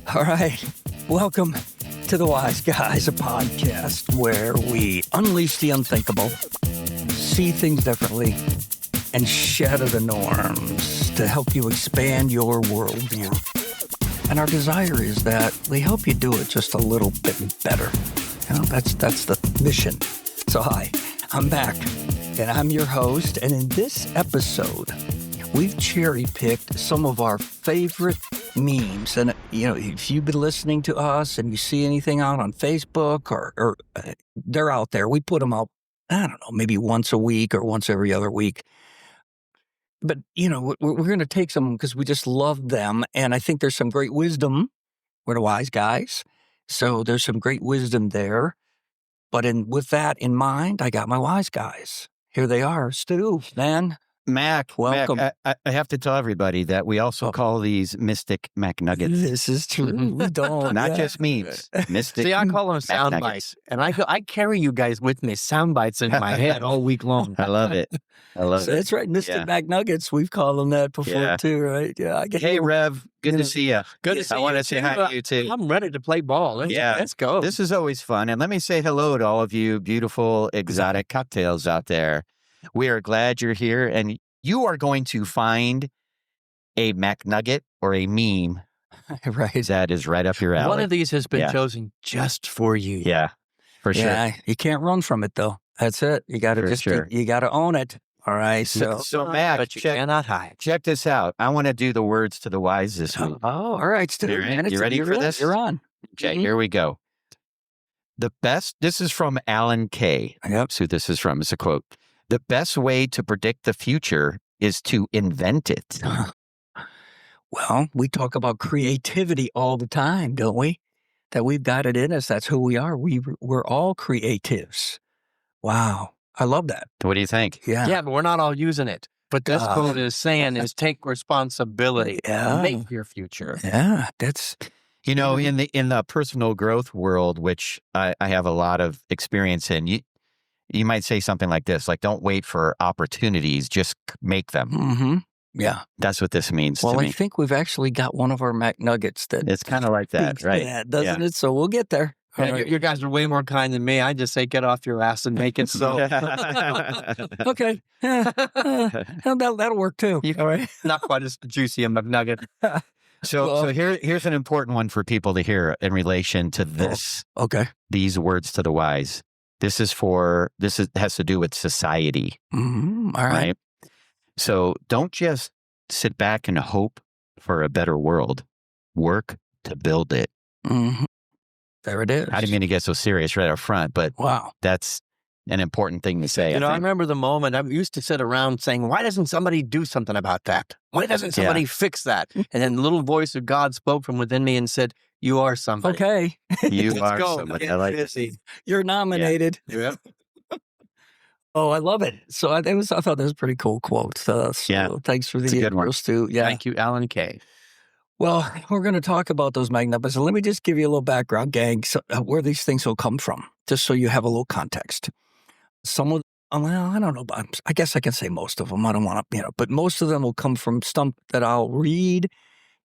All right. Welcome to The Wise Guys, a podcast where we unleash the unthinkable, see things differently, and shatter the norms to help you expand your worldview. And our desire is that we help you do it just a little bit better. You know, that's the mission. So hi, I'm Mac, and I'm your host. And in this episode, we've cherry-picked some of our favorite memes. And, you know, if you've been listening to us and you see anything out on Facebook or they're out there, we put them out, I don't know, maybe once a week or once every other week. But, you know, we're going to take some because we just love them. And I think there's some great wisdom. We're the wise guys. So there's some great wisdom there. But with that in mind, I got my wise guys. Here they are. Stu, man. Mac, welcome. Mac, I have to tell everybody that we also call these Mystic MacNuggets. This is true. We don't. Not just memes. Mystic. See, I call them sound bites. And I carry you guys with me, sound bites in my head all week long. I love it. I love it. That's right. Mystic MacNuggets. We've called them that before too, right? Yeah. Hey, Rev. Good to see you. Good to see you. I want to say hi to you too. I'm ready to play ball. Let's go. This is always fun. And let me say hello to all of you beautiful, exotic cocktails out there. We are glad you're here. And you are going to find a MacNugget or a meme right. that is right up your alley. One of these has been chosen just for you. Yeah, for sure. Yeah, you can't run from it though. That's it. You got to you got to own it. All right. So Mac, but you cannot hide. Check this out. I want to do the words to the wise this week. Oh, all right, Stu. You ready for this? You're on. Okay, here we go. The best, this is from Alan Kay. Yep. So this is from, it's a quote. The best way to predict the future is to invent it. Well, we talk about creativity all the time, don't we? That we've got it in us. That's who we are. We're all creatives. Wow. I love that. What do you think? Yeah, but we're not all using it. But this quote is saying is take responsibility and make your future. Yeah, that's... You know, in the personal growth world, which I have a lot of experience in, you might say something like this, like, don't wait for opportunities, just make them. Mm-hmm. Yeah. That's what this means to me. Well, I think we've actually got one of our MacNuggets that... It's kind of like that, right? Yeah, doesn't it? So we'll get there. Yeah, right. You guys are way more kind than me. I just say, get off your ass and make it so. Okay. That'll work too. All right. Not quite as juicy a McNugget. So here's an important one for people to hear in relation to this. Okay. These words to the wise. This has to do with society. Mm-hmm. All right. So don't just sit back and hope for a better world. Work to build it. Mm-hmm. There it is. I didn't mean to get so serious right up front, but wow, that's an important thing to say. I remember the moment I used to sit around saying, why doesn't somebody do something about that? Why doesn't somebody fix that? And then the little voice of God spoke from within me and said, you are somebody. Okay. You are somebody. I like it. You're nominated. Yeah. Oh, I love it. So I thought that was a pretty cool quote. So thanks for the intro, Stu. Yeah. Thank you, Alan Kay. Well, we're going to talk about those MacNuggets. So let me just give you a little background, gang, where these things will come from, just so you have a little context. Some of them, well, I don't know, but I guess I can say most of them. I don't want to, but most of them will come from stuff that I'll read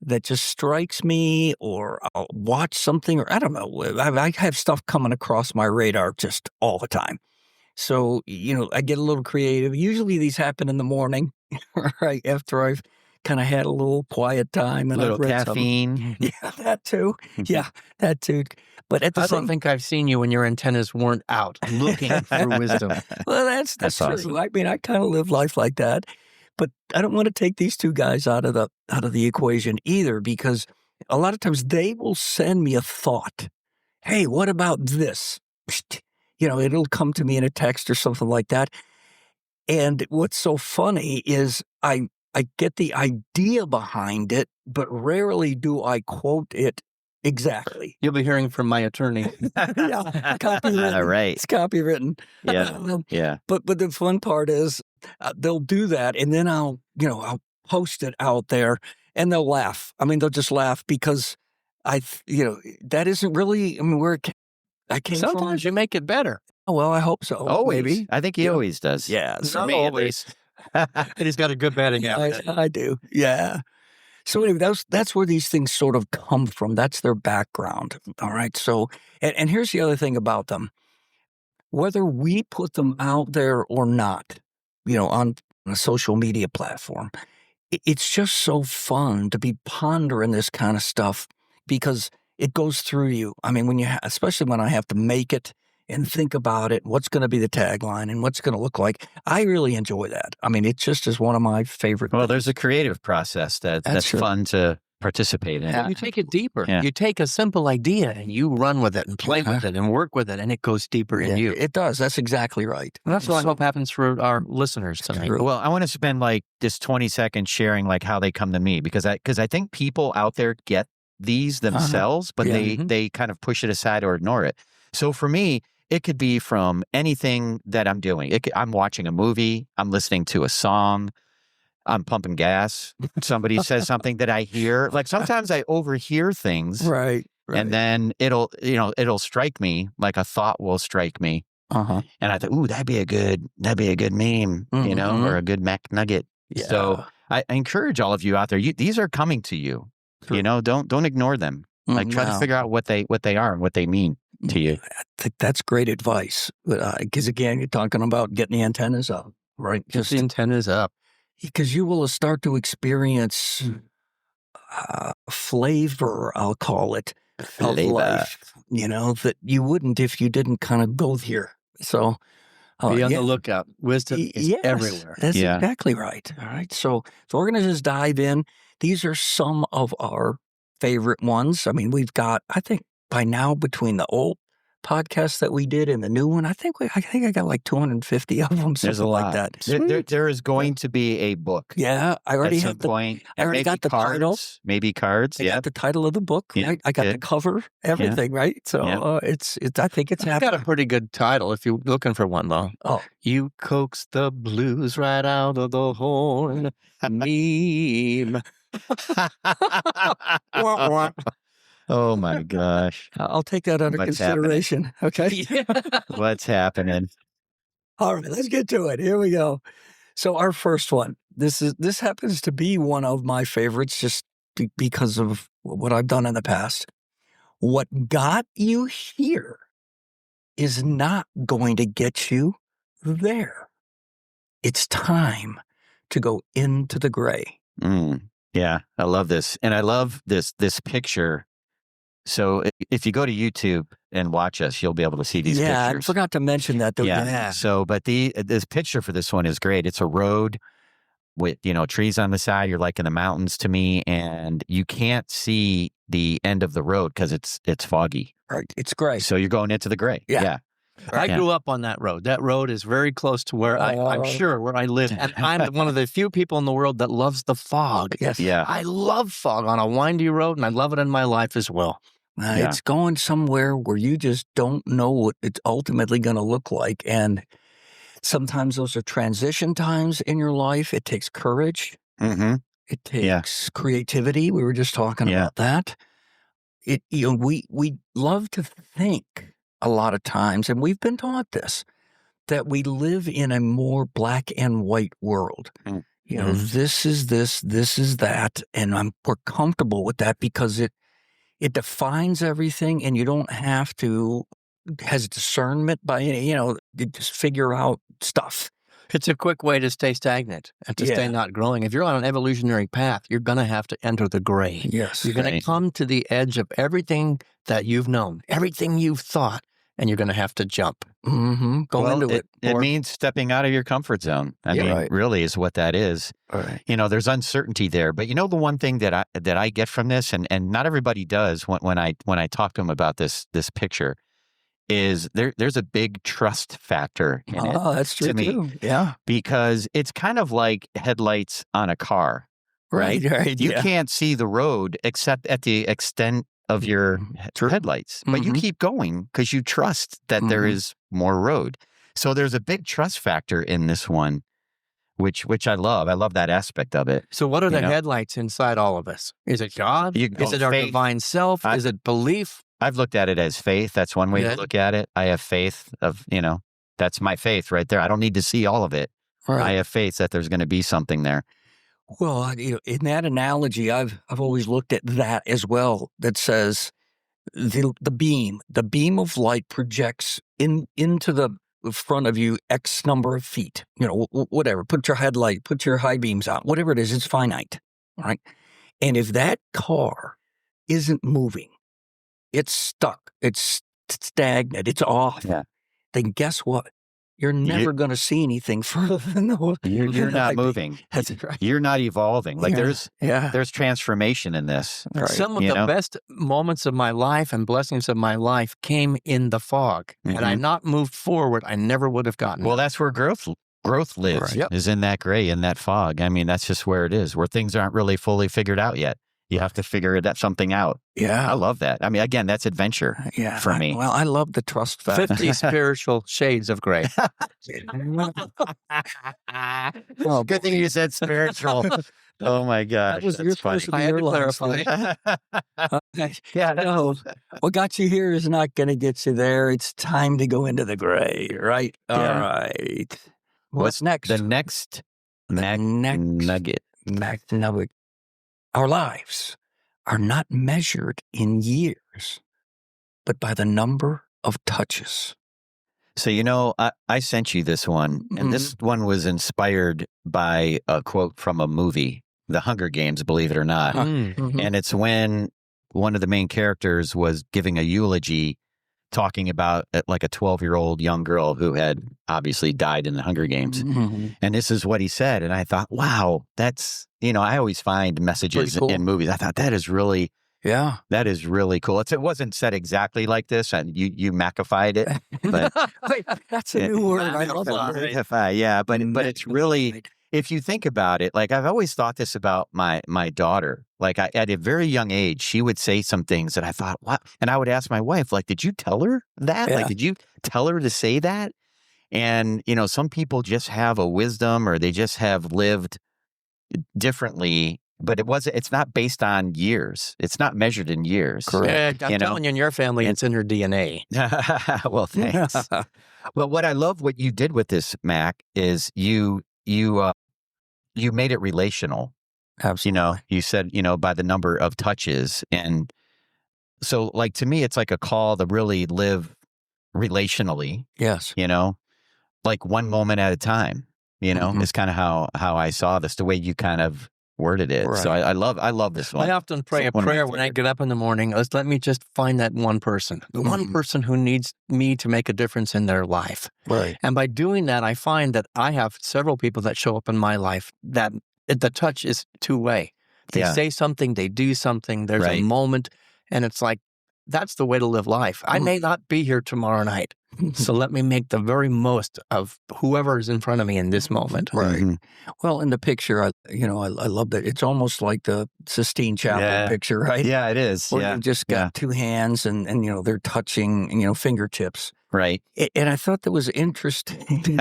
that just strikes me, or I'll watch something, or I don't know. I have stuff coming across my radar just all the time. So, I get a little creative. Usually these happen in the morning, right after I've kind of had a little quiet time and a little I've read caffeine. Something. Yeah, that too. Yeah, that too. But at the I don't think I've seen you when your antennas weren't out looking for wisdom. Well, that's true. Awesome. I mean, I kind of live life like that. But I don't want to take these two guys out of the equation either, because a lot of times they will send me a thought. Hey, what about this? It'll come to me in a text or something like that. And what's so funny is I get the idea behind it, but rarely do I quote it exactly. You'll be hearing from my attorney. Yeah, copywritten. All right. It's copywritten. Yeah, yeah. But the fun part is they'll do that, and then I'll post it out there, and they'll laugh. I mean, they'll just laugh because that isn't really. I mean, where I came from. Sometimes you make it better. Oh, well, I hope so. Always. Maybe. I think he always does. Yeah. Not always. And he's got a good batting average. I do. Yeah. So anyway, that's where these things sort of come from. That's their background. All right. So, and here's the other thing about them. Whether we put them out there or not, on a social media platform, it's just so fun to be pondering this kind of stuff because it goes through you. I mean, especially when I have to make it and think about it, what's going to be the tagline and what's going to look like. I really enjoy that. I mean, it just is one of my favorite Well, things. there's a creative process that's fun to participate in. You take it deeper. Yeah. You take a simple idea and you run with it and play with it and work with it, and it goes deeper in you. It does. That's exactly right. And that's what I hope happens for our listeners tonight. Well, I want to spend like just 20 seconds sharing like how they come to me because I think people out there get these themselves, but they kind of push it aside or ignore it. So for me, it could be from anything that I'm doing. I'm watching a movie. I'm listening to a song. I'm pumping gas. Somebody says something that I hear. Like sometimes I overhear things. Right. And then it'll strike me, like a thought will strike me. And I thought, ooh, that'd be a good meme, or a good MacNugget. Yeah. So I encourage all of you out there. These are coming to you. Sure. Don't ignore them. Like try to figure out what they are and what they mean to you. I think that's great advice. Because again, you're talking about getting the antennas up, right? Just the antennas up. Because you will start to experience flavor, I'll call it, of life, that you wouldn't if you didn't kind of go here. So be on the lookout. Wisdom is everywhere. That's exactly right. All right. So we're going to just dive in. These are some of our favorite ones. I mean, we've got, I think by now between the old podcast that we did and the new one, I think I got like 250 of them. There's a lot. Like that. There is going to be a book. Yeah, I already have point. I already got the title. Maybe cards. I got the title of the book. Yeah, right? I got the cover, everything. Right. So it's. I think it's got a pretty good title if you're looking for one though. Oh, you coax the blues right out of the horn. Meme. Oh my gosh. I'll take that under consideration. Happening? Okay. What's happening? All right, let's get to it. Here we go. So our first one, this happens to be one of my favorites just because of what I've done in the past. What got you here is not going to get you there. It's time to go into the gray. Yeah, I love this. And I love this picture. So if you go to YouTube and watch us, you'll be able to see these pictures. Yeah, I forgot to mention that. Yeah. So, but this picture for this one is great. It's a road with, trees on the side. You're like in the mountains to me, and you can't see the end of the road because it's foggy. Right. It's gray. So you're going into the gray. Yeah. I grew up on that road. That road is very close to where I'm sure where I live. And I'm one of the few people in the world that loves the fog. Yes. Yeah. I love fog on a windy road, and I love it in my life as well. It's going somewhere where you just don't know what it's ultimately going to look like. And sometimes those are transition times in your life. It takes courage. Mm-hmm. It takes creativity. We were just talking about that. We love to think a lot of times, and we've been taught this, that we live in a more black and white world. This is this is that, and we're comfortable with that because it defines everything, and you don't have to has discernment by you just figure out stuff. It's a quick way to stay stagnant and to stay not growing. If you're on an evolutionary path, you're going to have to enter the gray. Yes. You're going to come to the edge of everything that you've known, everything you've thought, and you're going to have to jump. Mm-hmm. Go into it. It means stepping out of your comfort zone. I mean, really is what that is. Right. There's uncertainty there. But the one thing that I get from this, and not everybody does when I talk to them about this picture, is there's a big trust factor in it. Oh, that's true to me, too. Yeah. Because it's kind of like headlights on a car. Right. You can't see the road except at the extent of your headlights, but you keep going because you trust that there is more road. So there's a big trust factor in this one, which I love. I love that aspect of it. So what are the headlights inside all of us? Is it God? Is it our divine self? Is it belief? I've looked at it as faith. That's one way to look at it. I have faith of, that's my faith right there. I don't need to see all of it. Right. I have faith that there's going to be something there. Well, in that analogy, I've always looked at that as well. That says the beam of light projects into the front of you X number of feet. Whatever. Put your headlight, put your high beams out, whatever it is. It's finite, right? And if that car isn't moving, it's stuck, it's stagnant, it's off. Yeah. Then guess what? You're never going to see anything further than the You're not moving. That's right. You're not evolving. Like Yeah. there's transformation in this. Right. Some of the best moments of my life and blessings of my life came in the fog. Had I not moved forward, I never would have gotten Well, it. that's where growth lives, Right. Yep. is in that gray, in that fog. I mean, that's just where it is, where things aren't really fully figured out yet. You have to figure something out. Yeah. I love that. I mean, again, that's adventure for me. Well, I love the trust factor. 50 spiritual shades of gray. Well, good thing you said spiritual. Oh my gosh, That was your that's funny. first of I had your to life. clarify. Yeah, No, what got you here is not going to get you there. It's time to go into the gray, right? Yeah. All right. What's next? The next next MacNugget. McNugget. Our lives are not measured in years, but by the number of touches. So, I sent you this one, and this one was inspired by a quote from a movie, The Hunger Games, believe it or not. Mhm. And it's when one of the main characters was giving a eulogy talking about like a 12-year-old young girl who had obviously died in the Hunger Games. Mhm. And this is what he said. And I thought, wow, that's, I always find messages Pretty cool. in movies. I thought that is really cool. It wasn't said exactly like this, and you Macified it, but Wait, that's a new word. I love that word. Macify, yeah. But it's really, if you think about it, like I've always thought this about my daughter. Like at a very young age, she would say some things that I thought, what? And I would ask my wife, like, did you tell her that? Yeah. Like, did you tell her to say that? And, some people just have a wisdom, or they just have lived differently, but it's not based on years. It's not measured in years. Correct. I'm telling you, in your family, it's in your DNA. Well, thanks. Well, what I love what you did with this, Mac, is you made it relational. Absolutely. You said, by the number of touches. And so, like, to me, it's like a call to really live relationally, Yes. like one moment at a time, is kind of how I saw this, the way you kind of worded it. Right. So I love this one. I often pray a One of my prayer when I get up in the morning. Let me just find that one person, the one Mhm. person who needs me to make a difference in their life. Right. And by doing that, I find that I have several people that show up in my life that the touch is two-way. They Yeah. say something, they do something, there's Right. a moment, and it's like, that's the way to live life. I may not be here tomorrow night, so let me make the very most of whoever is in front of me in this moment. Right. Mhm. Well, in the picture, I love that. It's almost like the Sistine Chapel Yeah. picture, right? Yeah, it is. Where Yeah. you've just got two hands and they're touching, fingertips. Right. And I thought that was interesting.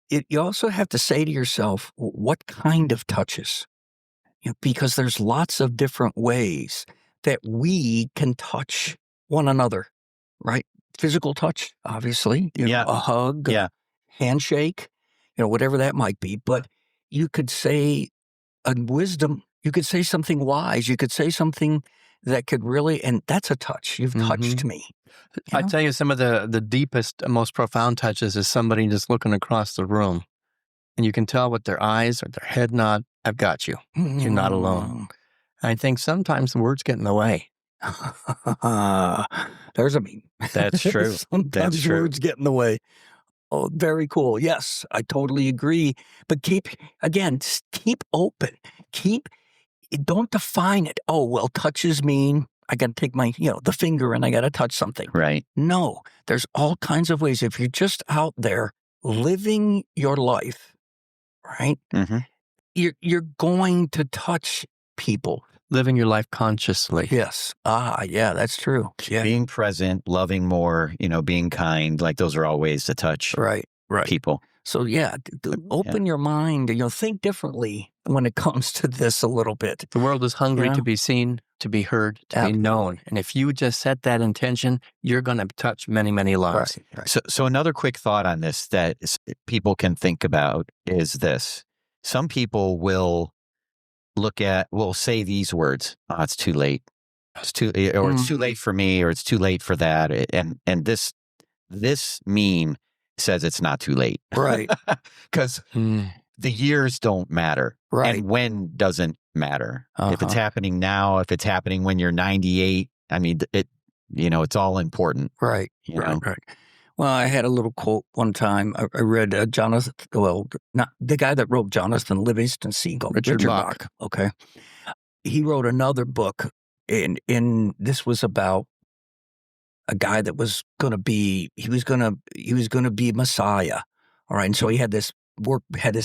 You also have to say to yourself, what kind of touches? Because there's lots of different ways that we can touch one another, right? Physical touch, obviously. Yeah. A hug, Yeah. a handshake, whatever that might be. But you could say a wisdom, you could say something wise, you could say something that could really, and that's a touch. You've touched me. I tell you, some of the deepest, most profound touches is somebody just looking across the room. And you can tell with their eyes or their head nod, I've got you. You're not alone. I think sometimes the words get in the way. There's a meme. That's true. Sometimes That's true. words get in the way. Oh, very cool. Yes, I totally agree. But keep open. Don't define it. Oh, well, touches mean I got to take my, the finger and I got to touch something. Right. No, there's all kinds of ways. If you're just out there living your life, right? Mm-hmm. You're going to touch people. Living your life consciously. Yes. Yeah, that's true. Yeah. Being present, loving more, being kind, like those are all ways to touch Right. people. So yeah, open your mind. Think differently when it comes to this a little bit. The world is hungry Yeah. to be seen, to be heard, to be known. And if you just set that intention, you're going to touch many, many lives. Right. So another quick thought on this that people can think about is this. some people will say these words. Oh, it's too late. It's too late for me, or it's too late for that. And this meme says it's not too late. Right. Because the years don't matter. Right. And when doesn't matter. If it's happening now, if it's happening when you're 98, I mean, it's all important. Right. Right. Well, I had a little quote one time. I read not the guy that wrote Jonathan Livingston Seagull, Richard Bach. Okay. He wrote another book, and this was about a guy that was going to be Messiah. All right. And so he had this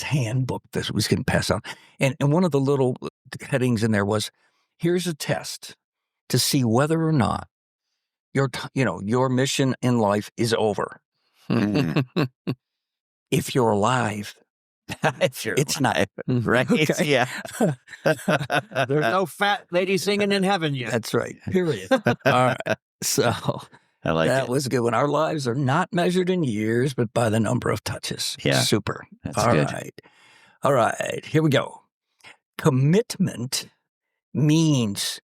handbook that was getting passed out. And one of the little headings in there was, here's a test to see whether or not your mission in life is over. If you're alive, it's not. Right. Okay. Yeah. There's no fat lady singing in heaven yet. That's right. Period. All right. So I like that it. was good. When our lives are not measured in years, but by the number of touches. Yeah. Super. That's All good. right. All right. Here we go. Commitment means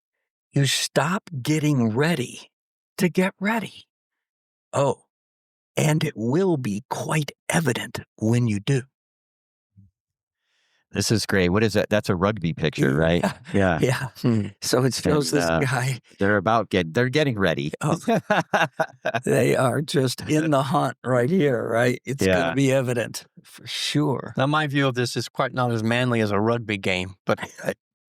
you stop getting ready to get ready. Oh, and it will be quite evident when you do. This is great. What is that? That's a rugby picture, right? Yeah. Yeah. So it shows this guy. They're getting ready. Oh, they are just in the hunt right here, right? It's going to be evident for sure. Now, my view of this is quite not as manly as a rugby game, but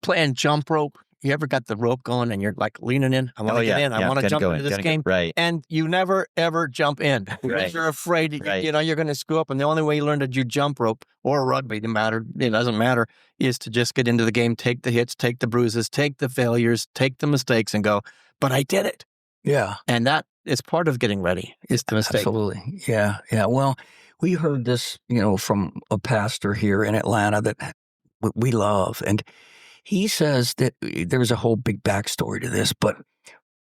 playing jump rope. You ever got the rope going and you're like leaning in? I want to get in. I want to jump into this game. Right. And you never, ever jump in. Because you're afraid, you're going to screw up. And the only way you learn to do jump rope or rugby, it doesn't matter, is to just get into the game, take the hits, take the bruises, take the failures, take the mistakes and go, but I did it. Yeah. And that is part of getting ready, is the mistake. Absolutely. Yeah. Yeah. Well, we heard this, from a pastor here in Atlanta that we love. And he says that there's a whole big backstory to this, but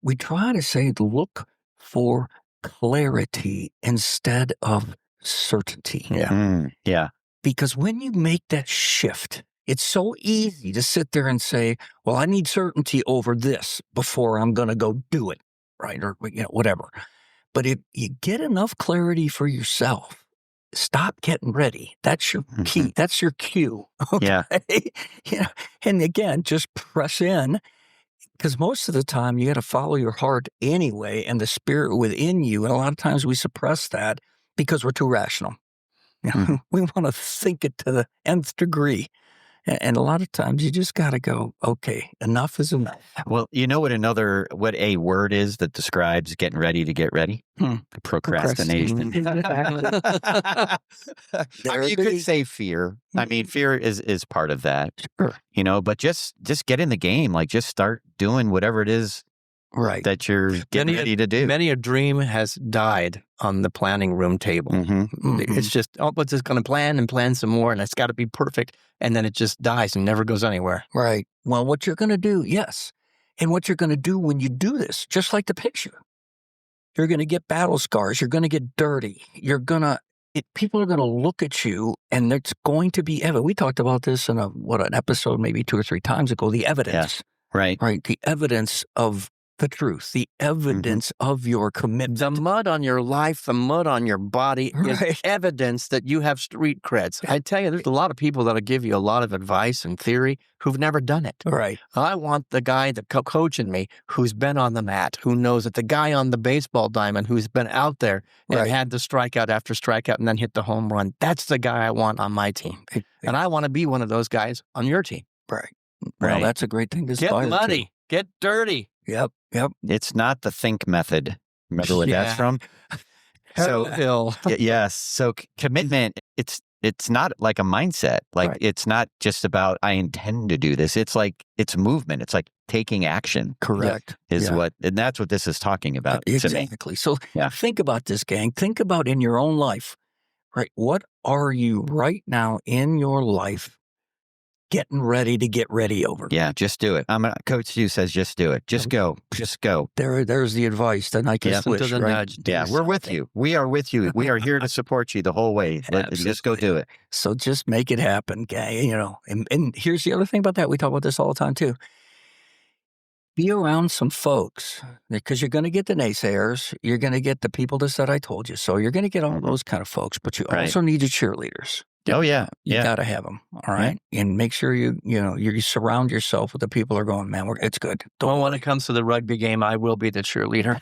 we try to say, look for clarity instead of certainty. Yeah. Yeah. Because when you make that shift, it's so easy to sit there and say, well, I need certainty over this before I'm going to go do it, right? Or, whatever. But if you get enough clarity for yourself, stop getting ready. That's your key. That's your cue. Okay? Yeah. And again, just press in, because most of the time you got to follow your heart anyway and the spirit within you. And a lot of times we suppress that because we're too rational. We want to think it to the nth degree. And a lot of times you just got to go, okay, enough is enough. Well, you know what a word is that describes getting ready to get ready? Procrastination. I mean, you could say fear. I mean, fear is part of that. Sure. But just get in the game. Like, just start doing whatever it is that you're getting ready to do. Many a dream has died on the planning room table. It's just, what's this going to plan and plan some more, and it's got to be perfect, and then it just dies and never goes anywhere. Right. Well, what you're going to do, yes. And what you're going to do when you do this, just like the picture, you're going to get battle scars. You're going to get dirty. People are going to look at you, and it's going to be evident. We talked about this in an episode maybe 2 or 3 times ago, the evidence. Yeah. Right. Right. The evidence of the truth, the evidence of your commitment. The mud on your life, the mud on your body is evidence that you have street creds. I tell you, there's a lot of people that'll give you a lot of advice and theory who've never done it. Right. I want the guy that coaching me who's been on the mat, who knows it, the guy on the baseball diamond who's been out there and had the strikeout after strikeout and then hit the home run. That's the guy I want on my team. And I want to be one of those guys on your team. Right. Well, that's a great thing to aspire Get muddy. to. Get dirty. Yep. It's not the think method. Remember what that's from? So, yes. So commitment, it's not like a mindset. Like it's not just about, I intend to do this. It's like, it's movement. It's like taking action. Correct. And that's what this is talking about. Exactly. So think about this, gang. Think about in your own life, right? What are you right now in your life getting ready to get ready over. Yeah, just do it. Coach Stu says, just do it. Just go. Just go. There's the advice. The Nike Listen switch, to the right? nudge. Yeah, we're with you. We are with you. We are here to support you the whole way. Just go do it. So just make it happen, guy. And here's the other thing about that. We talk about this all the time too. Be around some folks because you're going to get the naysayers. You're going to get the people that said I told you so. You're going to get all those kind of folks, but you also need your cheerleaders. Oh yeah, you got to have them. All right, and make sure you surround yourself with the people who are going, man. It's good. When it comes to the rugby game, I will be the cheerleader.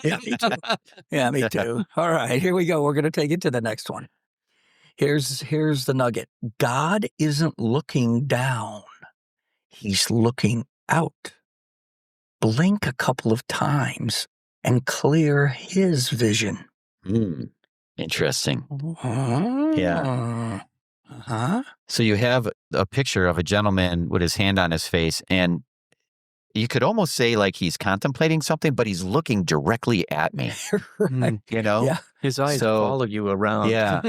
Yeah, me too. Yeah, me too. All right, here we go. We're going to take it to the next one. Here's the nugget. God isn't looking down. He's looking out. Blink a couple of times and clear his vision. Interesting. Yeah. So you have a picture of a gentleman with his hand on his face, and you could almost say like he's contemplating something, but he's looking directly at me. Right. Yeah. His eyes follow you around. Yeah.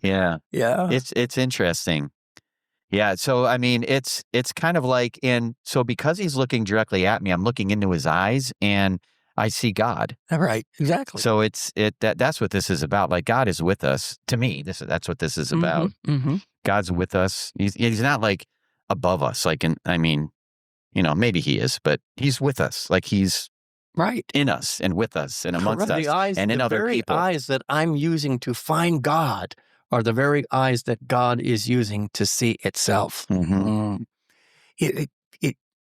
Yeah. Yeah. It's interesting. Yeah. So, I mean, it's kind of like so because he's looking directly at me, I'm looking into his eyes and I see God. Right. Exactly. So that's what this is about. Like God is with us. To me, that's what this is about. Mm-hmm. God's with us. He's not like above us. Maybe he is, but he's with us. Like he's right in us and with us and amongst us and in other people. The eyes that I'm using to find God are the very eyes that God is using to see itself. Mm-hmm. It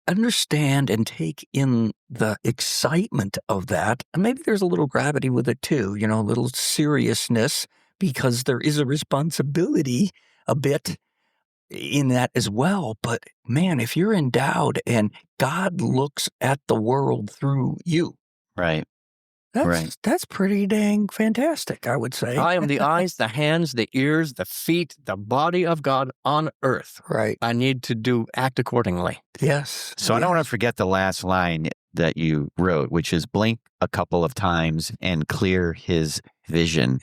understand and take in the excitement of that. And maybe there's a little gravity with it too, a little seriousness, because there is a responsibility a bit in that as well. But man, if you're endowed and God looks at the world through you. Right. That's pretty dang fantastic, I would say. I am the eyes, the hands, the ears, the feet, the body of God on earth. Right. I need to act accordingly. Yes. So I don't want to forget the last line that you wrote, which is blink a couple of times and clear his vision.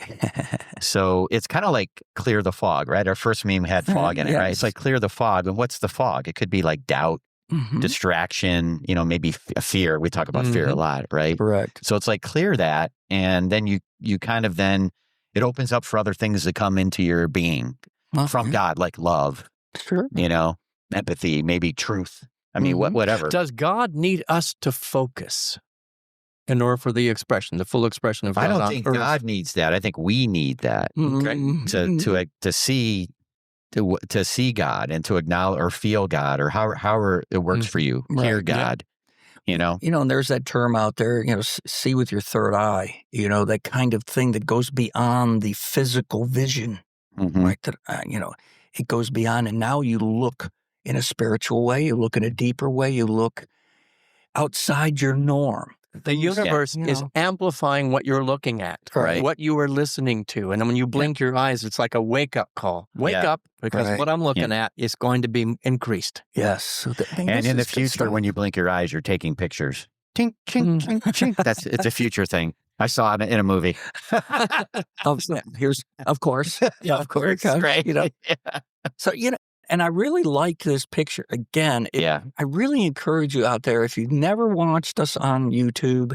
So it's kind of like clear the fog, right? Our first meme had fog in it, right? It's like clear the fog. And what's the fog? It could be like doubt. Mm-hmm. Distraction, maybe fear. We talk about fear a lot, right? Correct. So it's like clear that, and then you kind of it opens up for other things to come into your being from God, like love, sure, empathy, maybe truth. I mean, whatever. Does God need us to focus in order for the full expression of God? I don't think God needs that. I think we need that to see. To see God and to acknowledge or feel God or however it works for you, hear God, and there's that term out there, see with your third eye, that kind of thing that goes beyond the physical vision, right? That, it goes beyond, and now you look in a spiritual way, you look in a deeper way, you look outside your norm. The universe is amplifying what you're looking at, right? What you are listening to. And then when you blink your eyes, it's like a wake-up call. Wake up, because what I'm looking at is going to be increased. Yes. So and in the future, when you blink your eyes, you're taking pictures. Tink, chink, chink, chink. It's a future thing. I saw it in a movie. Of course. Yeah, of course. Right. So, and I really like this picture. Again, I really encourage you out there, if you've never watched us on YouTube,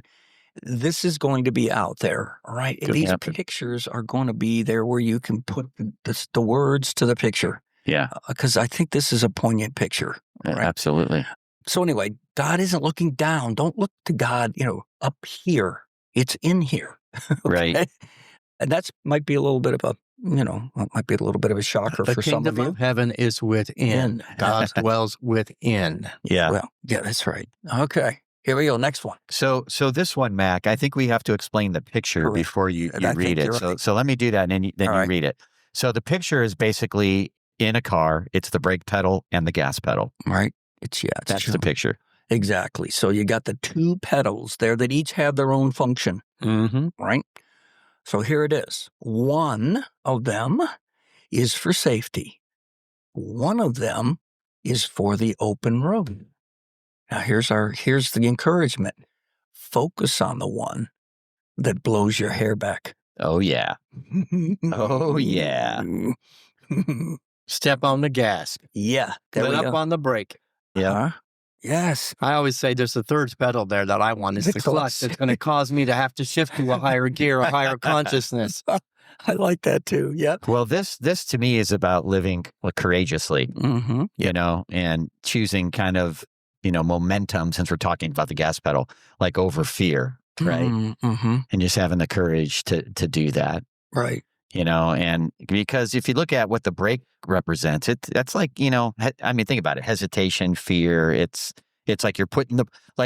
this is going to be out there, all right? These pictures are going to be there where you can put the words to the picture. Yeah. Because I think this is a poignant picture. Right? Absolutely. So anyway, God isn't looking down. Don't look to God, up here. It's in here. Okay? Right. And that might be a little bit of a shocker for some of you. The kingdom of heaven is within. God dwells within. Yeah. Well, yeah, that's right. Okay. Here we go. Next one. So this one, Mac, I think we have to explain the picture before you read it. Right. So let me do that, and then you read it. So the picture is basically in a car. It's the brake pedal and the gas pedal. Right. That's the picture. Exactly. So you got the two pedals there that each have their own function. Mm-hmm. Right. So here it is. One of them is for safety. One of them is for the open road. Now here's the encouragement. Focus on the one that blows your hair back. Oh yeah. Oh yeah. Step on the gas. Yeah. There Let we up go. on the brake. Yeah. Yes. I always say there's a third pedal there that I want. It's The the clutch. clutch. It's going to cause me to have to shift to a higher gear, a higher consciousness. I like that too. Yep. Well, this to me is about living courageously, Mm-hmm. you know, and choosing kind of, you know, momentum, since we're talking about the gas pedal, like over fear, right? Mm-hmm. And just having the courage to do that, Right. you know, and because if you look at what the brake represents, that's like, you know, I mean, think about it, hesitation, fear. It's like you're putting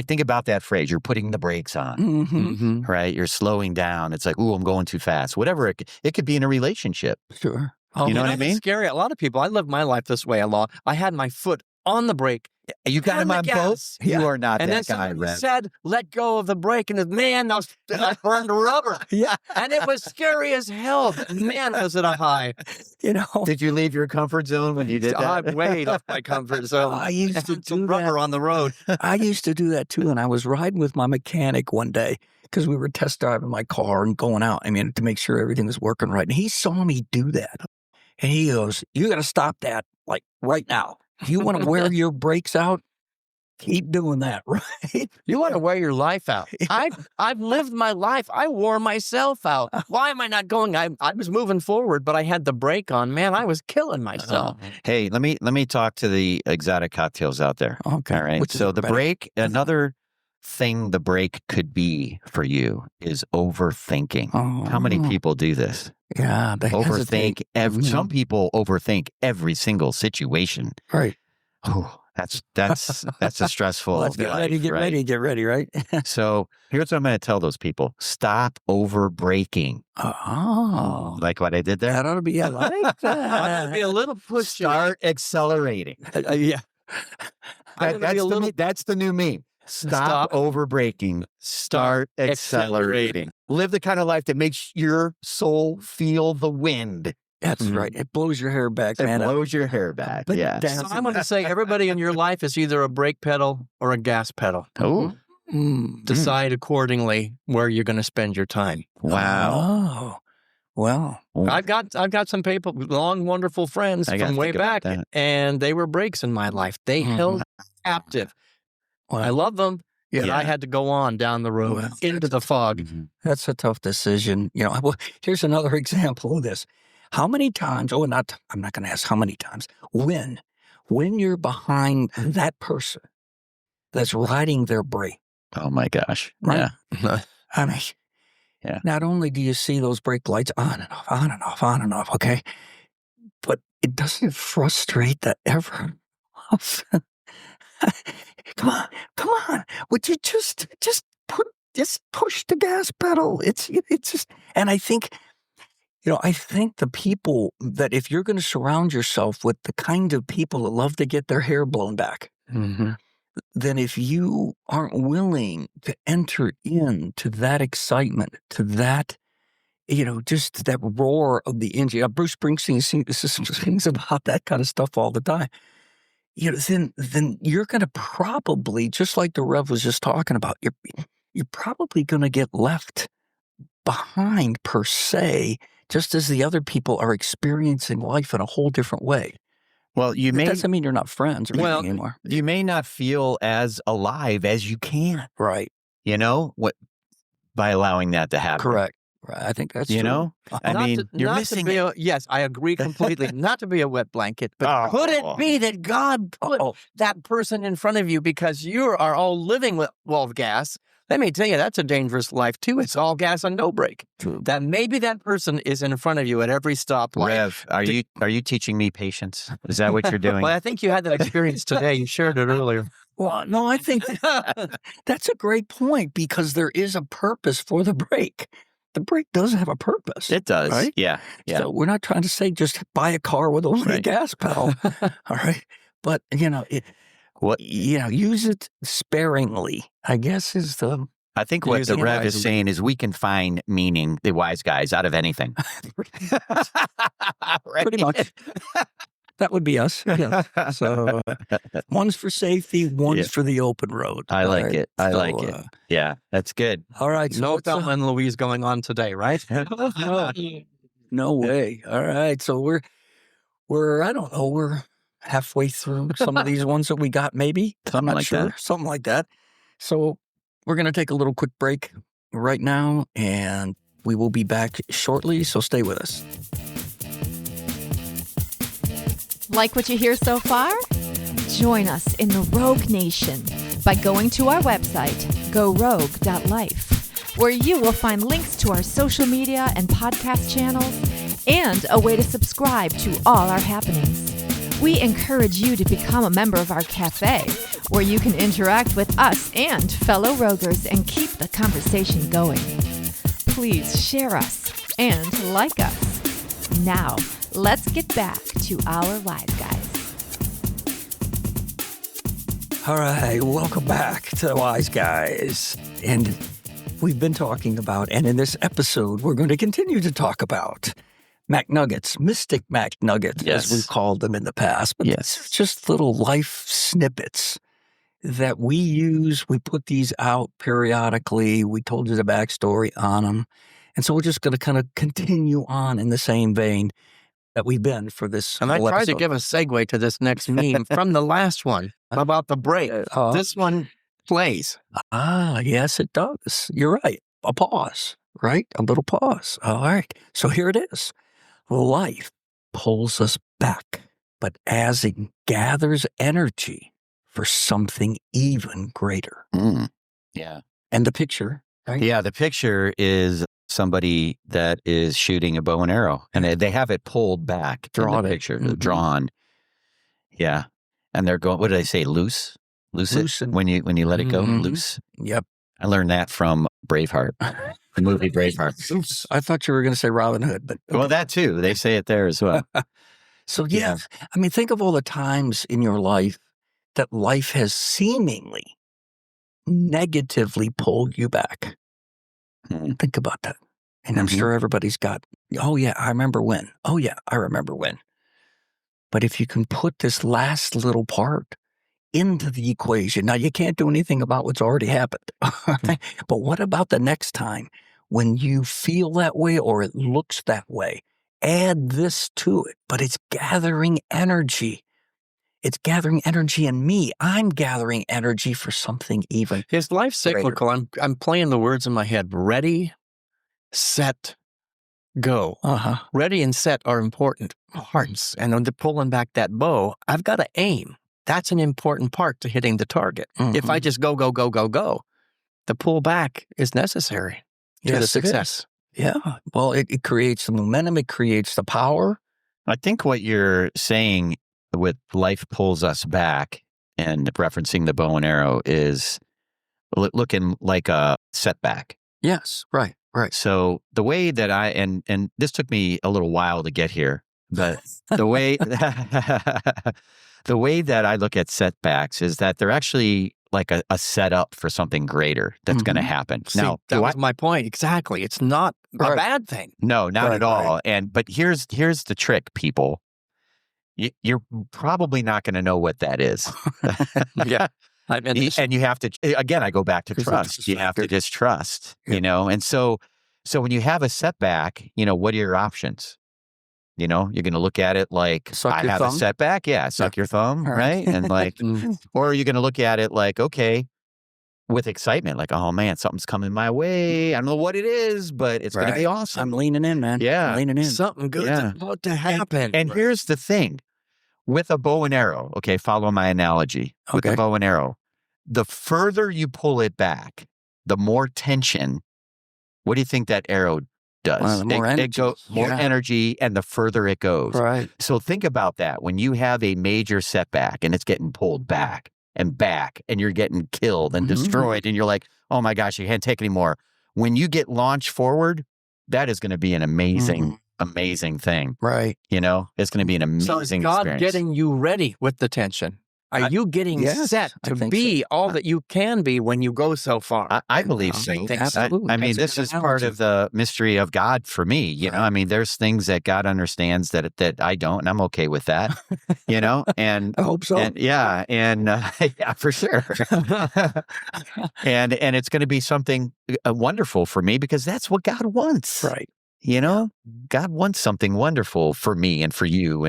think about that phrase, you're putting the brakes on, Mm-hmm. right? You're slowing down. It's like, ooh, I'm going too fast. Whatever. It could be in a relationship. Sure. Oh, You know what I that's mean? scary. A lot of people, I lived my life this way a lot. I had my foot on the brake. You got and him the on gas. both? Yeah. You are not And then that guy, somebody Rev. said, let go of the brake. And man, I burned rubber. Yeah. And it was scary as hell. Man, was it a high. You know, Did you leave your comfort zone when you did I that? way off my comfort zone. I used to And some do rubber that. on the road. I used to do that too. And I was riding with my mechanic one day because we were test driving my car and going out. I mean, to make sure everything was working right. And he saw me do that. And he goes, you got to stop that like right now. You want to wear your brakes out? Keep doing that, right? You want to wear your life out. I've lived my life. I wore myself out. Why am I not going? I was moving forward, but I had the brake on. Man, I was killing myself. Hey, let me talk to the exotic cocktails out there. Okay. All right. Which is So the better. break, another thing the break could be for you is overthinking. How many people do this? Yeah, they Overthink hesitate. some people overthink every single situation. Right. Oh, that's a stressful Let's get ready, life, get ready, right? So here's what I'm going to tell those people: stop over braking. Oh, Like what I did there. that ought to be. I like I'm gonna be that. a little pushy. Start accelerating. Yeah. That's the new meme. Stop over braking. Start accelerating. Live the kind of life that makes your soul feel the wind. That's right. It blows your hair back, It man. blows your hair back. But Yeah. down- So I'm going to say everybody in your life is either a brake pedal or a gas pedal. Oh, Decide accordingly where you're going to spend your time. wow. Oh, well. I've got some people, long, wonderful friends I gotta from way think about back, that. and they were brakes in my life. They held captive. Well, I love them. But Yeah. I had to go on down the road Well, into the fog. That's a tough decision. You know, well, here's another example of this. How many times, I'm not going to ask how many times, when you're behind that person that's riding their brake, Oh my gosh. right? Yeah. I mean, Yeah. not only do you see those brake lights on and off, on and off, on and off, okay? But it doesn't frustrate the ever often. Come on. Would you just push the gas pedal? It's just, and I think, I think the people that if you're going to surround yourself with the kind of people that love to get their hair blown back, then if you aren't willing to enter into that excitement, to that, just that roar of the engine. Bruce Springsteen sings about that kind of stuff all the time. Then you're going to probably, just like the Rev was just talking about, you're probably going to get left behind per se, just as the other people are experiencing life in a whole different way. Well, That doesn't mean you're not friends or anything anymore. you may not feel as alive as you can, Right. by allowing that to happen. Correct. Right. I think that's true. I mean, you're missing it. Yes, I agree completely. Not to be a wet blanket, but could it be that God put that person in front of you because you are all living with gas? Let me tell you, that's a dangerous life too. It's all gas and no brake. True. That maybe that person is in front of you at every stoplight. Rev, are you teaching me patience? Is that what you're doing? Well, I think you had that experience today. You shared it earlier. Well, no, I think that's a great point because there is a purpose for the brake. The brake does have a purpose. It does. Right? Yeah. So we're not trying to say just buy a car with only a gas pedal. All right. But, use it sparingly, I guess is the... I think what the Rev is saying is we can find meaning, the wise guys, out of anything. Pretty much. That would be us. Yeah. So one's for safety, one's for the open road. I like it. I like it. Yeah, that's good. All right. So No Thelma and Louise going on today, right? no way. All right. So I don't know, we're halfway through some of these ones that we got, maybe. I'm not like sure. that. Something like that. So we're going to take a little quick break right now, and we will be back shortly. So stay with us. Like what you hear so far? Join us in the Rogue Nation by going to our website, gorogue.life, where you will find links to our social media and podcast channels and a way to subscribe to all our happenings. We encourage you to become a member of our cafe, where you can interact with us and fellow roguers and keep the conversation going. Please share us and like us. Now, let's get back to our Wise Guys. All right, welcome back to the Wise Guys. And we've been talking about, and in this episode, we're going to continue to talk about MacNuggets, mystic MacNuggets, as we've called them in the past. But it's just little life snippets that we use. We put these out periodically. We told you the backstory on them. And so we're just going to kind of continue on in the same vein that we've been for this And I whole tried episode. to give a segue to this next meme from the last one about the break. This one plays. Yes, it does. You're right. A pause, right? A little pause. All right. So here it is. Life pulls us back, but as it gathers energy for something even greater. Yeah. And the picture, right? Yeah, the picture is somebody that is shooting a bow and arrow, and they have it pulled back. Drawn it. Picture, Mhm. drawn. Yeah. And they're going, what did I say? Loose it? Loosen. When you let it go, Mhm. loose. Yep. I learned that from Braveheart, the movie Braveheart. I thought you were going to say Robin Hood, but Well, that too. They say it there as well. So, yeah, I mean, think of all the times in your life that life has seemingly negatively pulled you back. Think about that. And I'm sure everybody's got, oh, yeah, I remember when. Oh, yeah, I remember when. But if you can put this last little part into the equation, now you can't do anything about what's already happened. But what about the next time when you feel that way or it looks that way? Add this to it, but it's gathering energy. It's gathering energy in me. I'm gathering energy for something even. His life's cyclical. I'm playing the words in my head. Ready, set, go. Ready and set are important parts. And when they're pulling back that bow, I've got to aim. That's an important part to hitting the target. If I just go, the pull back is necessary to the success. Yeah. Well, it creates the momentum. It creates the power. I think what you're saying with life pulls us back and referencing the bow and arrow is looking like a setback. Yes. Right. So the way that and this took me a little while to get here, but the way the way that I look at setbacks is that they're actually like a setup for something greater that's going to happen. See, now, that was my point. Exactly. It's not a bad thing. No, not at all. But here's the trick, people. You're probably not going to know what that is. Yeah. And you have to, again, I go back to trust. You have to just trust, you know? And so when you have a setback, what are your options? You're going to look at it like, I have a setback. Yeah. Suck your thumb. Right. And like, or are you going to look at it like, okay, with excitement, like, oh man, something's coming my way. I don't know what it is, but it's going to be awesome. I'm leaning in, man. Yeah. I'm leaning in. Something good's about to happen. And here's the thing. With a bow and arrow, okay, follow my analogy. With a bow and arrow, the further you pull it back, the more tension. What do you think that arrow does? Well, the more energy. More energy, and the further it goes. Right. So think about that. When you have a major setback and it's getting pulled back, and you're getting killed and destroyed, and you're like, oh my gosh, you can't take anymore. When you get launched forward, that is going to be an amazing thing. Right. It's going to be an amazing So is God experience. getting you ready with the tension? Are you getting set to be all that you can be when you go so far? I believe so. Absolutely. I mean, this is part of the mystery of God for me. I mean, there's things that God understands that I don't, and I'm okay with that. And I hope so. And, yeah, for sure. and it's going to be something wonderful for me because that's what God wants. Right. God wants something wonderful for me and for you,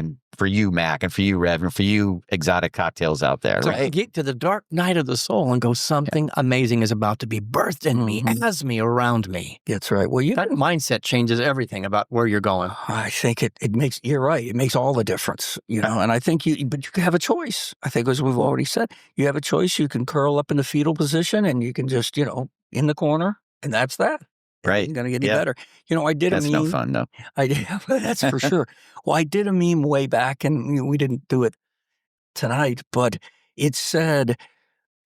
Mac, and for you, Rev, and for you, exotic cocktails out there. So Right? I get to the dark night of the soul and go, something amazing is about to be birthed in me, as me, around me. That's right. Well, That mindset changes everything about where you're going. I think it makes, you're right. It makes all the difference, and I think but you have a choice. I think as we've already said, you have a choice. You can curl up in the fetal position and you can just, in the corner, and that's that. It Right. ain't going to get any better. I did That's a meme. no fun, though. I did. That's for sure. Well, I did a meme way back, and we didn't do it tonight, but it said,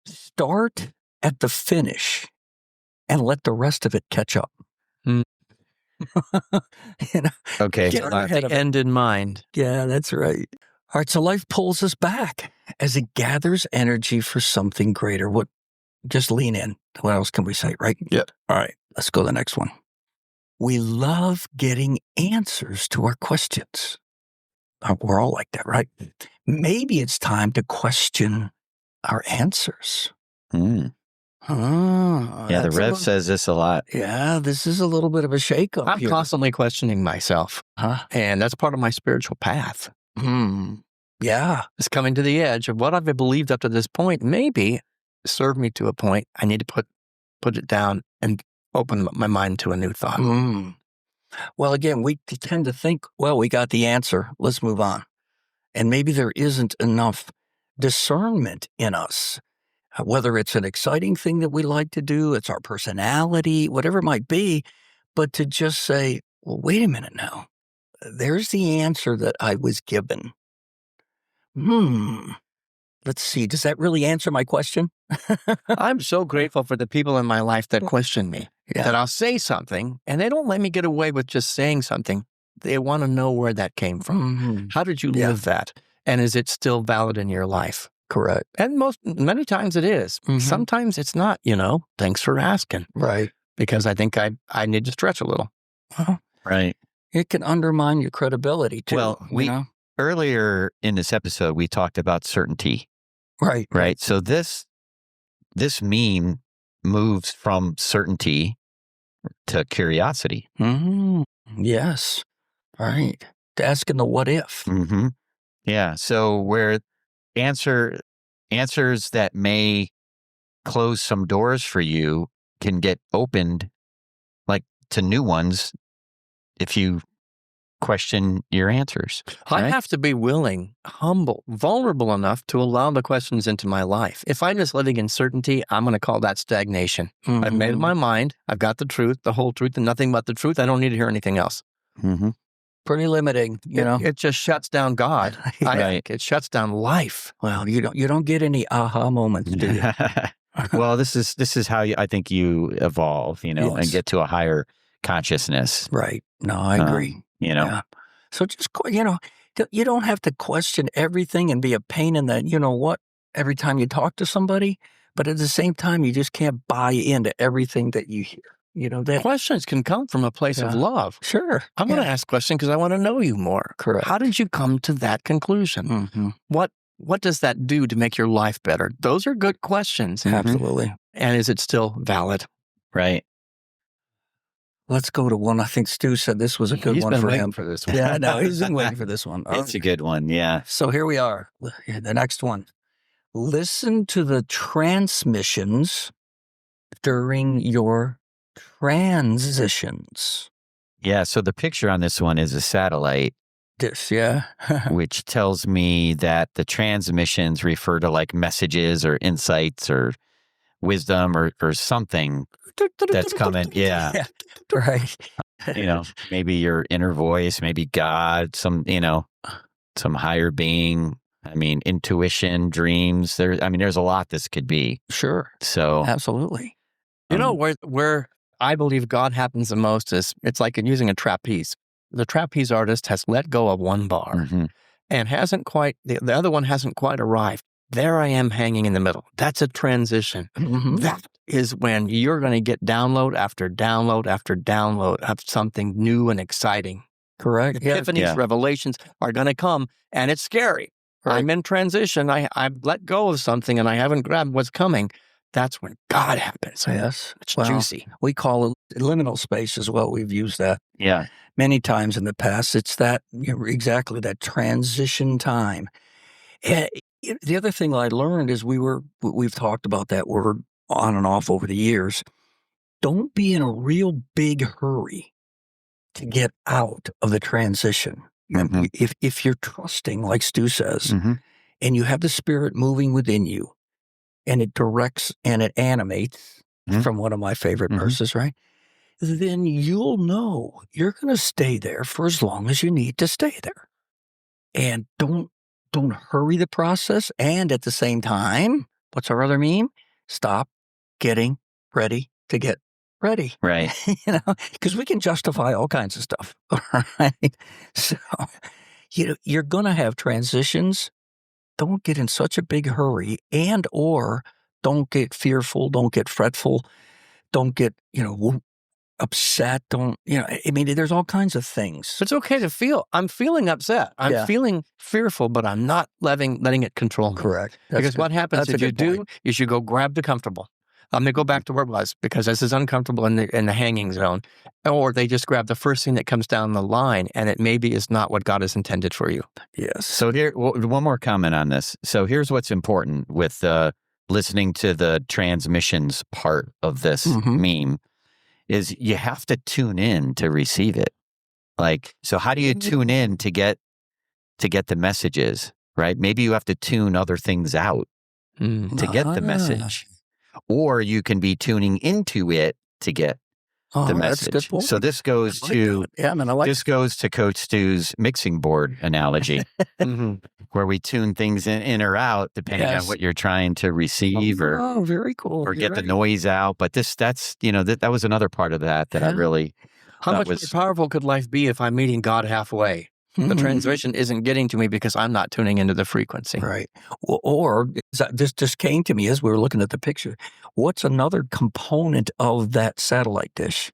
start at the finish and let the rest of it catch up. Okay. Get ahead of it. End in mind. Yeah, that's right. All right, so life pulls us back as it gathers energy for something greater. Just lean in. What else can we say, right? Yeah. All right, let's go to the next one. We love getting answers to our questions. We're all like that, right? Maybe it's time to question our answers. Yeah, the Rev says this a lot. Yeah, this is a little bit of a shakeup I'm here. constantly questioning myself. And that's part of my spiritual path. Yeah. It's coming to the edge of what I've believed up to this point. Maybe serve me to a point. I need to put it down and open my mind to a new thought. Well, again, we tend to think, well, we got the answer. Let's move on. And maybe there isn't enough discernment in us, whether it's an exciting thing that we like to do, it's our personality, whatever it might be, but to just say, well, wait a minute now. There's the answer that I was given. Let's see. Does that really answer my question? I'm so grateful for the people in my life that question me, that I'll say something and they don't let me get away with just saying something. They want to know where that came from. How did you live that? And is it still valid in your life? Correct. And many times it is. Sometimes it's not, thanks for asking. Right. Because I think I need to stretch a little. Right. It can undermine your credibility too. Well, earlier in this episode, we talked about certainty. Right. Right. So this meme moves from certainty to curiosity. Yes. Right. To asking the what if. Yeah. So where answers that may close some doors for you can get opened to new ones if you question your answers. I have to be willing, humble, vulnerable enough to allow the questions into my life. If I'm just living in certainty, I'm going to call that stagnation. I've made up my mind. I've got the truth, the whole truth, and nothing but the truth. I don't need to hear anything else. Pretty limiting, It just shuts down God. I think it shuts down life. Well, you don't get any aha moments, do you? Well, this is how I think you evolve, and get to a higher consciousness. Right. No, I agree. Yeah. So just, you don't have to question everything and be a pain in the, every time you talk to somebody, but at the same time, you just can't buy into everything that you hear. That questions can come from a place of love. Sure. I'm going to ask questions because I want to know you more. Correct. How did you come to that conclusion? What does that do to make your life better? Those are good questions. Absolutely. And is it still valid? Right. Let's go to one. I think Stu said this was a good one for him. For this one. Yeah, no, he's been waiting for this one. It's a good one. Yeah. So here we are. The next one. Listen to the transmissions during your transitions. Yeah. So the picture on this one is a satellite. Which tells me that the transmissions refer to messages or insights or wisdom or something that's coming. Yeah. Right. Maybe your inner voice, maybe God, some higher being. I mean, intuition, dreams. There's a lot this could be. Sure. So absolutely. Where I believe God happens the most is it's like in using a trapeze. The trapeze artist has let go of one bar and the other one hasn't quite arrived. There I am hanging in the middle. That's a transition. That is when you're going to get download after download after download of something new and exciting. Correct. Epiphanies, revelations are going to come, and it's scary. Right. I'm in transition. I've let go of something and I haven't grabbed what's coming. that's when God happens. Yes. It's Well, juicy. we call it liminal space as well. We've used that Yeah. many times in the past. It's that, exactly that transition time. And the other thing I learned is we've talked about that word on and off over the years. Don't be in a real big hurry to get out of the transition. Mm-hmm. If you're trusting, like Stu says, Mm-hmm. and you have the Spirit moving within you, and it directs and it animates, Mhm. from one of my favorite Mhm. verses, right? Then you'll know you're going to stay there for as long as you need to stay there. And don't hurry the process. And at the same time, what's our other meme? Stop getting ready to get ready. Right. Because we can justify all kinds of stuff. All right. So, you're going to have transitions. Don't get in such a big hurry, and or don't get fearful, don't get fretful, don't get, upset. Don't, I mean, there's all kinds of things. It's okay to feel. I'm feeling upset. I'm feeling fearful, but I'm not letting it control me. Correct. Because what happens That's if you do, you should go grab the comfortable. I'm going to go back to where it was, because this is uncomfortable in the hanging zone. Or they just grab the first thing that comes down the line, and it maybe is not what God has intended for you. Yes. So here, one more comment on this. So here's what's important with listening to the transmissions part of this meme is you have to tune in to receive it. Like, so how do you tune in to get the messages, right? Maybe you have to tune other things out to get the message. Or you can be tuning into it to get the message. That's a good point. So this goes to this goes to Coach Stu's mixing board analogy, where we tune things in or out depending on what you're trying to receive, very cool, or get the noise out. But that's that was another part of that I really. How much more powerful could life be if I'm meeting God halfway? The transmission isn't getting to me because I'm not tuning into the frequency. Right. Or this just came to me as we were looking at the picture. What's another component of that satellite dish?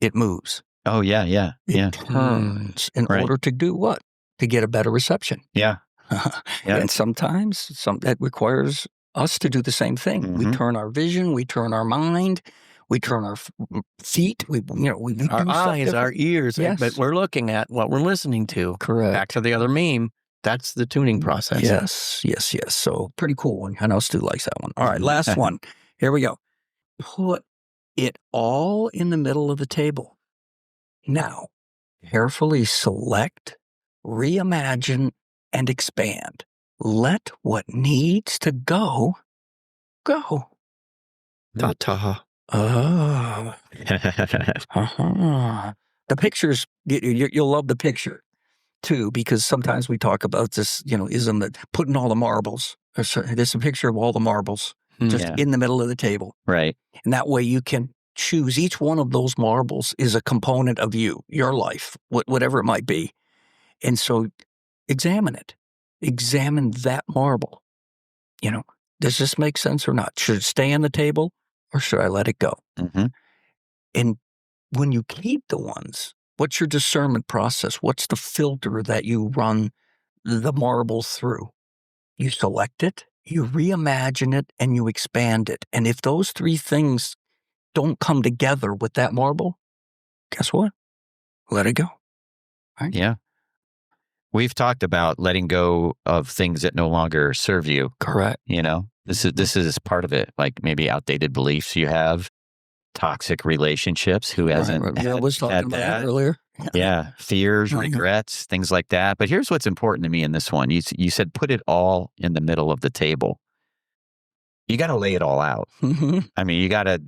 It moves. Oh, yeah. It turns in order to do what? To get a better reception. Yeah. And sometimes that requires us to do the same thing. We turn our vision, we turn our mind, we turn our feet, we our eyes, our ears, but we're looking at what we're listening to. Correct. Back to the other meme, that's the tuning process. Yes. So pretty cool one. I know Stu likes that one. All right, last one. Here we go. Put it all in the middle of the table. Now, carefully select, reimagine, and expand. Let what needs to go. Ta-ta. Oh. The pictures, you'll love the picture too, because sometimes we talk about this, ism that putting all the marbles. There's a picture of all the marbles just in the middle of the table. Right. And that way you can choose each one of those marbles is a component of you, your life, whatever it might be. And so examine it. Examine that marble. Does this make sense or not? Should it stay on the table or should I let it go? Mm-hmm. And when you keep the ones, what's your discernment process? What's the filter that you run the marble through? You select it, you reimagine it, and you expand it. And if those three things don't come together with that marble, guess what? Let it go. Right? Yeah. We've talked about letting go of things that no longer serve you. Correct. This is part of it. Like maybe outdated beliefs you have, toxic relationships. Who hasn't? I was talking about that earlier. Yeah, fears, regrets, things like that. But here's what's important to me in this one. You said put it all in the middle of the table. You got to lay it all out. I mean, you got to,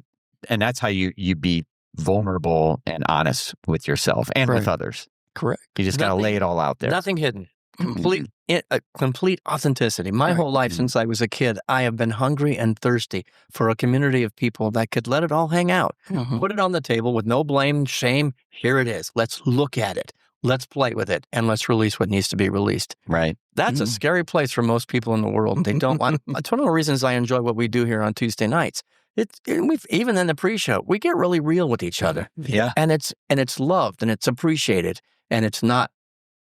and that's how you be vulnerable and honest with yourself and with others. Correct. You just got to lay it all out there. Nothing hidden. Complete authenticity. My whole life since I was a kid, I have been hungry and thirsty for a community of people that could let it all hang out. Put it on the table with no blame, shame. Here it is. Let's look at it. Let's play with it. And let's release what needs to be released. Right. That's a scary place for most people in the world. They don't want. It's one of the reasons I enjoy what we do here on Tuesday nights. Even in the pre-show, we get really real with each other. Yeah. And it's loved and it's appreciated and it's not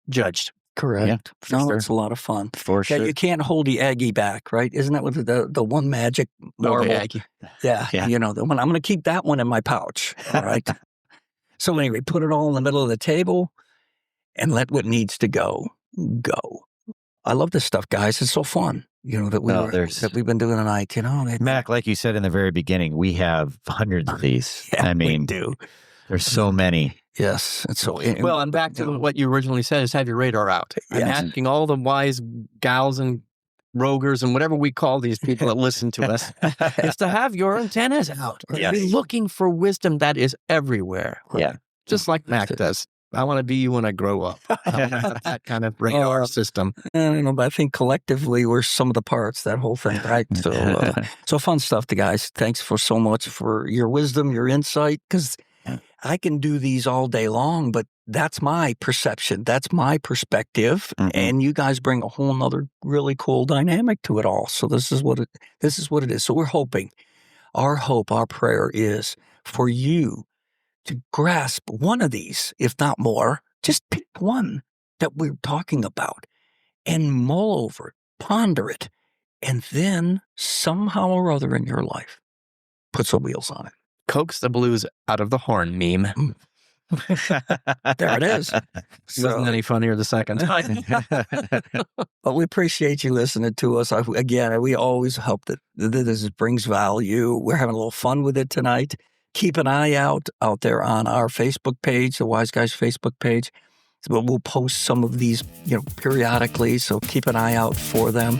judged. Correct. for No, sure. it's a lot of fun. For Yeah, sure. you can't hold the Aggie back, right? Isn't that what the one magic marble? Aggie. Yeah, Yeah. the one I'm going to keep that one in my pouch. All right. So anyway, put it all in the middle of the table and let what needs to go. I love this stuff, guys. It's so fun. That we've been doing tonight. Mac, like you said in the very beginning, we have hundreds of these. Yeah, I mean, we do. there's so many. Yes, and so Well, and back to what you originally said is have your radar out. I'm Yes. asking all the wise gals and rogers and whatever we call these people that listen to us is to have your antennas out. Yes. Be looking for wisdom that is everywhere. Yeah. Just like Mac does. I want to be you when I grow up. I want to have that kind of radar system. but I think collectively we're some of the parts, that whole thing, right? So fun stuff, guys. Thanks so much for your wisdom, your insight, because I can do these all day long, but that's my perception. That's my perspective. Mhm. And you guys bring a whole nother really cool dynamic to it all. So this is what it is. So we're hoping, our prayer is for you to grasp one of these, if not more. Just pick one that we're talking about and mull over it, ponder it, and then somehow or other in your life, put some wheels on it. Coax the blues out of the horn meme. There it is. Wasn't any funnier the second time. But we appreciate you listening to us. Again, we always hope that this brings value. We're having a little fun with it tonight. Keep an eye out there on our Facebook page, the Wise Guys Facebook page. But we'll post some of these, periodically. So keep an eye out for them.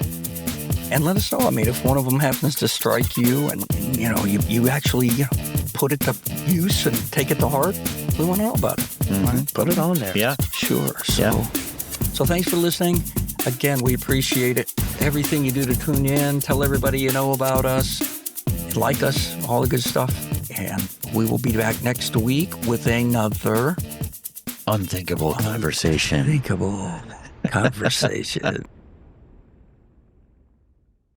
And let us know. I mean, if one of them happens to strike you and you actually, put it to use and take it to heart, we want to know about it. Mhm. Right? Put it on there. Yeah. Sure. Yeah. So thanks for listening. Again, we appreciate it. Everything you do to tune in, tell everybody you know about us, like us, all the good stuff. And we will be back next week with another Unthinkable conversation. unthinkable conversation.